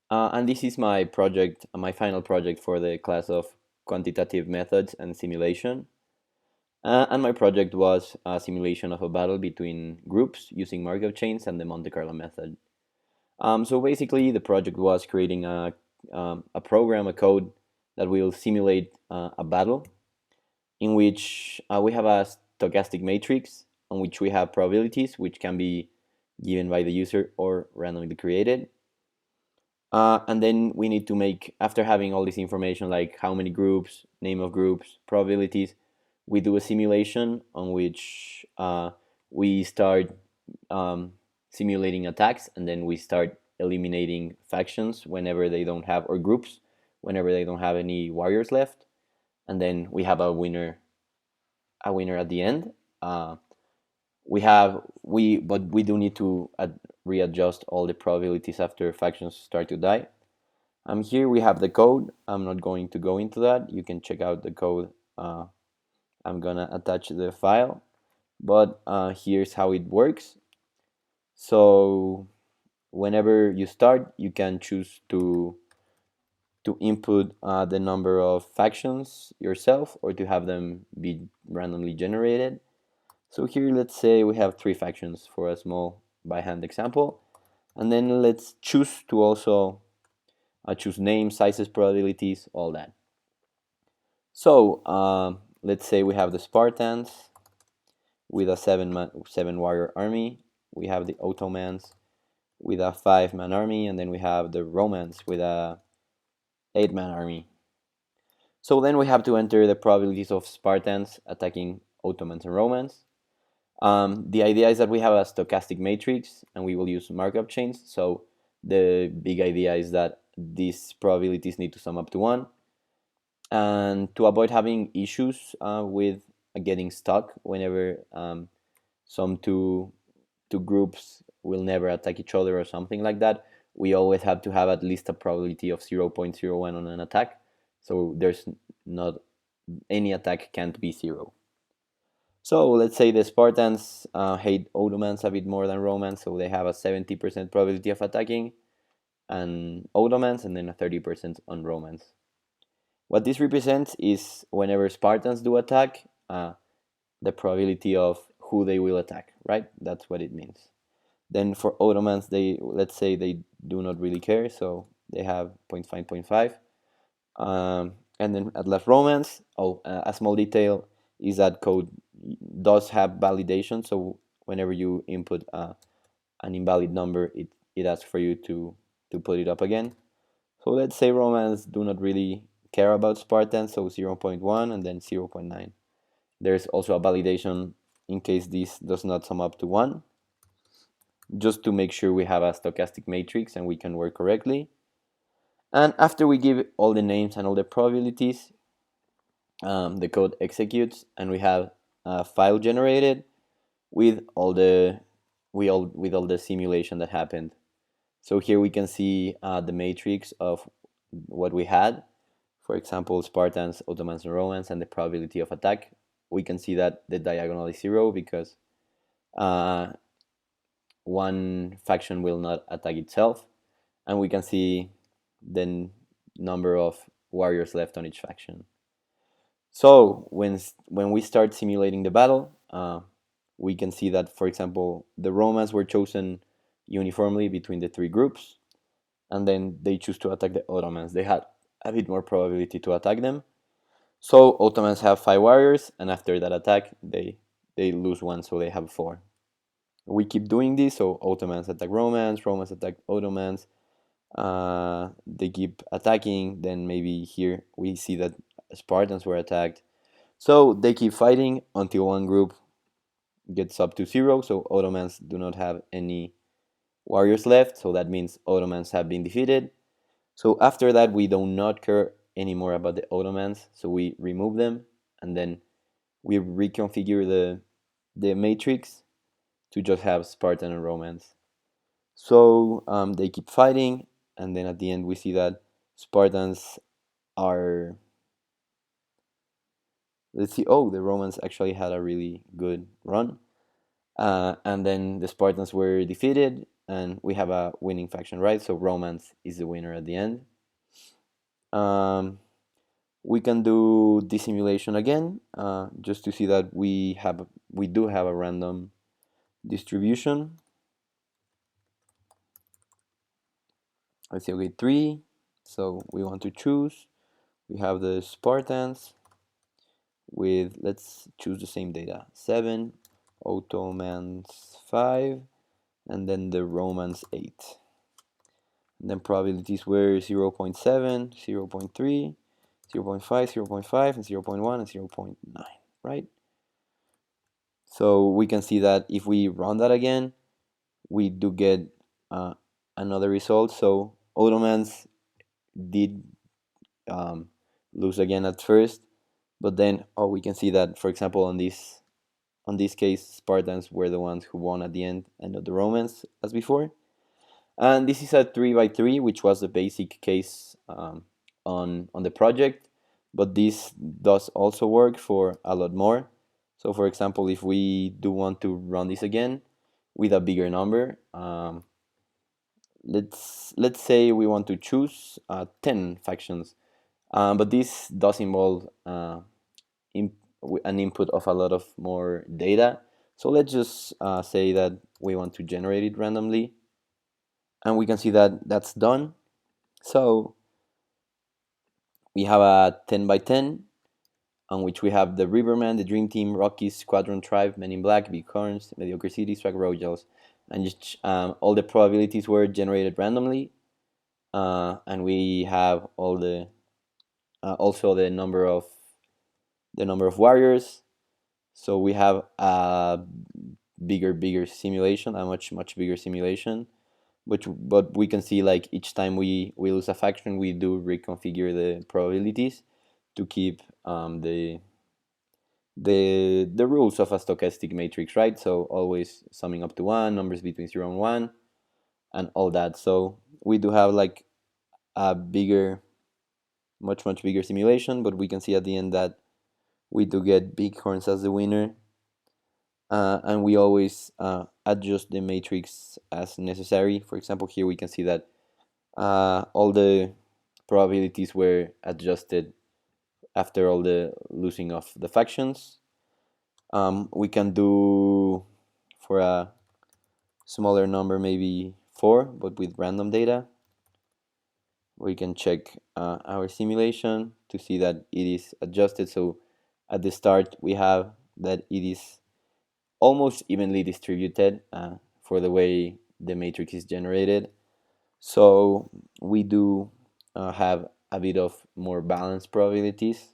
And this is my project, my final project for the class of Quantitative Methods and Simulation. And my project was a simulation of a battle between groups using Markov chains and the Monte Carlo method. So basically, the project was creating a program, a code that will simulate a battle in which we have a stochastic matrix on which we have probabilities, which can be given by the user or randomly created. And then we need to make, after having all this information like how many groups, name of groups, probabilities, we do a simulation on which we start um, simulating attacks, and then we start eliminating factions whenever they don't have, or groups whenever they don't have any warriors left, and then we have a winner at the end. Uh, but we do need to readjust all the probabilities after factions start to die. Here we have the code. I'm not going to go into that. You can check out the code. I'm gonna attach the file, but here's how it works. So whenever you start, you can choose to input the number of factions yourself or to have them be randomly generated. So here, let's say we have 3 factions for a small by hand example, and then let's choose to also choose names, sizes, probabilities, all that. So let's say we have the Spartans with a 7 warrior army. We have the Ottomans with a 5-man army, and then we have the Romans with a 8-man army. So then we have to enter the probabilities of Spartans attacking Ottomans and Romans. The idea is that we have a stochastic matrix and we will use Markov chains. So the big idea is that these probabilities need to sum up to 1. And to avoid having issues with getting stuck whenever some two groups will never attack each other or something like that, we always have to have at least a probability of 0.01 on an attack. So there's not any attack can't be 0. So let's say the Spartans hate Ottomans a bit more than Romans, so they have a 70% probability of attacking and Ottomans, and then a 30% on Romans. What this represents is whenever Spartans do attack, the probability of who they will attack, right? That's what it means. Then for Ottomans, let's say they do not really care, so they have 0.5, 0.5. And then at left Romans, a small detail is that code does have validation, so whenever you input an invalid number, it asks for you to put it up again. So let's say Romans do not really care about Spartans, so 0.1 and then 0.9. There's also a validation in case this does not sum up to 1, just to make sure we have a stochastic matrix and we can work correctly. And after we give all the names and all the probabilities, the code executes and we have a file generated with all the with all the simulation that happened. So here we can see the matrix of what we had. For example, Spartans, Ottomans, and Romans, and the probability of attack. We can see that the diagonal is 0 because one faction will not attack itself, and we can see the number of warriors left on each faction. So when we start simulating the battle, we can see that, for example, the Romans were chosen uniformly between the 3 groups, and then they choose to attack the Ottomans. They had a bit more probability to attack them. So Ottomans have 5 warriors, and after that attack, they lose 1, so they have 4. We keep doing this, so Ottomans attack Romans, Romans attack Ottomans. They keep attacking. Then maybe here we see that Spartans were attacked. So they keep fighting until one group gets up to 0. So Ottomans do not have any warriors left. So that means Ottomans have been defeated. So after that, we do not care anymore about the Ottomans. So we remove them, and then we reconfigure the matrix to just have Spartan and Romans. So they keep fighting, and then at the end we see that Spartans are. Let's see. Oh, the Romans actually had a really good run, and then the Spartans were defeated. and we have a winning faction, right? So romance is the winner at the end. We can do dissimulation again, just to see that we do have a random distribution. Let's say, okay, 3. So we want to choose. We have the Spartans with, let's choose the same data, 7, Ottomans 5, and then the Romans 8. And then probabilities were 0 0.7, 0 0.3, 0 0.5, 0 0.5, and 0 0.1, and 0 0.9, right? So we can see that if we run that again, we do get another result. So Ottomans did lose again at first, but then we can see that, for example, on this case, Spartans were the ones who won at the end, and not the Romans as before. And this is a 3 by 3, which was the basic case on the project, but this does also work for a lot more. So for example, if we do want to run this again with a bigger number, let's say we want to choose 10 factions, but this does involve an input of a lot of more data. So let's just say that we want to generate it randomly, and we can see that that's done. So we have a 10 by 10 on which we have the Riverman, the Dream Team, Rockies, Squadron Tribe, Men in Black, Big Horns, Mediocre City, Swag Royals, and just all the probabilities were generated randomly, and we have all the also the number of warriors. So we have a bigger simulation, a much bigger simulation. But we can see, like, each time we lose a faction, we do reconfigure the probabilities to keep the rules of a stochastic matrix, right? So always summing up to 1, numbers between 0 and 1, and all that. So we do have like a bigger, much bigger simulation, but we can see at the end that we do get Bighorns as the winner, and we always adjust the matrix as necessary. For example, here we can see that all the probabilities were adjusted after all the losing of the factions. We can do for a smaller number, maybe 4, but with random data. We can check our simulation to see that it is adjusted. So at the start, we have that it is almost evenly distributed for the way the matrix is generated. So we do have a bit of more balanced probabilities.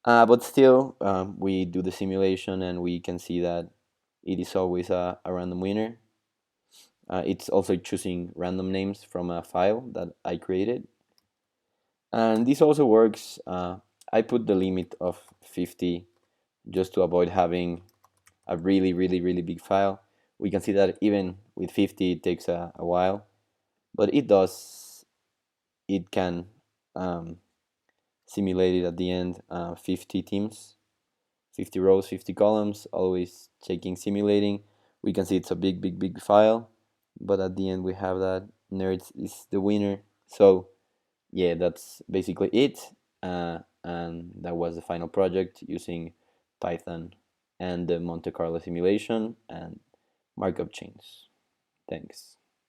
But still, we do the simulation and we can see that it is always a random winner. It's also choosing random names from a file that I created. And this also works. I put the limit of 50 just to avoid having a really big file. We can see that even with 50 it takes a while, but it can simulate it at the end, 50 teams, 50 rows, 50 columns, always checking, simulating. We can see it's a big file, but at the end we have that nerds is the winner. So yeah, that's basically it. And that was the final project using Python and the Monte Carlo simulation and markup chains. Thanks.